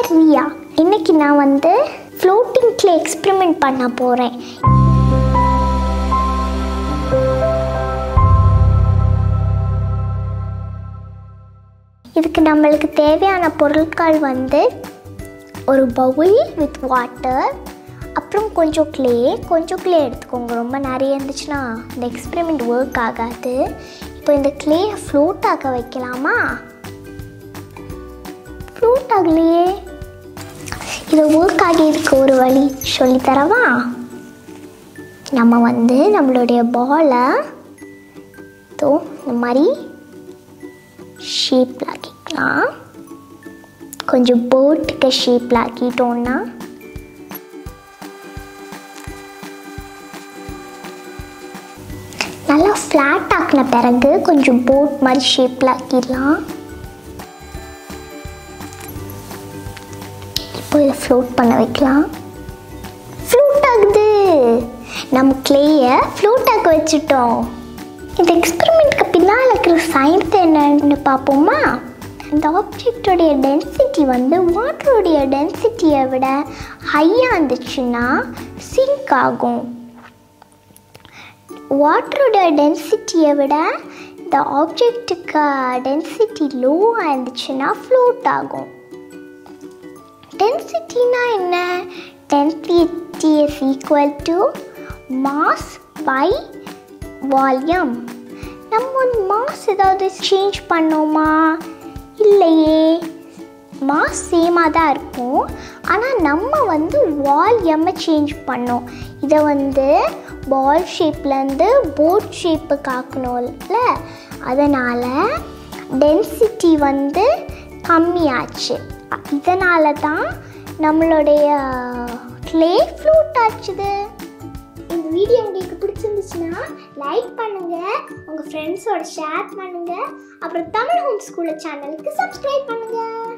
பேர் ரியா. இன்னைக்கு நான் வந்து ஃப்ளோட்டிங் க்ளே எக்ஸ்பெரிமெண்ட் பண்ண போகிறேன். இதுக்கு நம்மளுக்கு தேவையான பொருட்கள் வந்து ஒரு பவுல் வித் வாட்டர், அப்புறம் கொஞ்சம் க்ளே எடுத்துக்கோங்க. ரொம்ப நிறைய இருந்துச்சுன்னா இந்த எக்ஸ்பெரிமெண்ட் ஒர்க் ஆகாது. இப்போ இந்த க்ளேயை ஃப்ளோட் ஆக வைக்கலாமா? ஃப்ளோட் ஆகலையே. இதை ஒர்க் ஆகியதுக்கு ஒரு வழி சொல்லித்தரவா? நம்ம வந்து நம்மளுடைய பாலை இந்த மாதிரி ஷேப்பில் ஆக்கிக்கலாம். கொஞ்சம் போட்டுக்கு ஷேப்பில் ஆக்கிட்டோன்னா நல்லா ஃப்ளாட் ஆக்கின பிறகு கொஞ்சம் போட் மாதிரி ஷேப்பில் ஆக்கிடலாம். இப்போ இதை ஃப்ளோட் பண்ண வைக்கலாம். ஃப்ளோட் ஆகுது. நம்ம க்ளேயை ஃப்ளோட் ஆக்க வச்சுட்டோம். இந்த எக்ஸ்பெரிமெண்ட்க்கு பின்னால் இருக்கிற சயின்ஸ் என்னன்னு பார்ப்போமா? இந்த ஆப்ஜெக்டோடைய டென்சிட்டி வந்து வாட்டருடைய டென்சிட்டியை விட ஹையாக இருந்துச்சுன்னா சிங்க் ஆகும். வாட்டரோட டென்சிட்டியை விட இந்த ஆப்ஜெக்ட்டுக்கு டென்சிட்டி லோவாக இருந்துச்சுன்னா ஃப்ளோட் ஆகும். டென்சிட்டினா என்ன? Density is equal to mass by volume. நம்ம மாஸ் ஏதாவது சேஞ்ச் பண்ணோமா? இல்லையே, மாஸ் சேமாக தான் இருக்கும். ஆனால் நம்ம வந்து வால்யூமை சேஞ்ச் பண்ணோம். இதை வந்து பால் ஷேப்லேருந்து போட் ஷேப்புக்கு ஆக்கணும்ல, அதனால் டென்சிட்டி வந்து கம்மியாச்சு. இதனால தான் நம்மளுடைய க்ளே ஃப்ளோட் ஆச்சுது. இந்த வீடியோ உங்களுக்கு பிடிச்சிருந்துச்சுன்னா லைக் பண்ணுங்கள், உங்கள் ஃப்ரெண்ட்ஸோட ஷேர் பண்ணுங்கள், அப்புறம் தமிழ் ஹோம் ஸ்கூல் சேனலுக்கு சப்ஸ்கிரைப் பண்ணுங்கள்.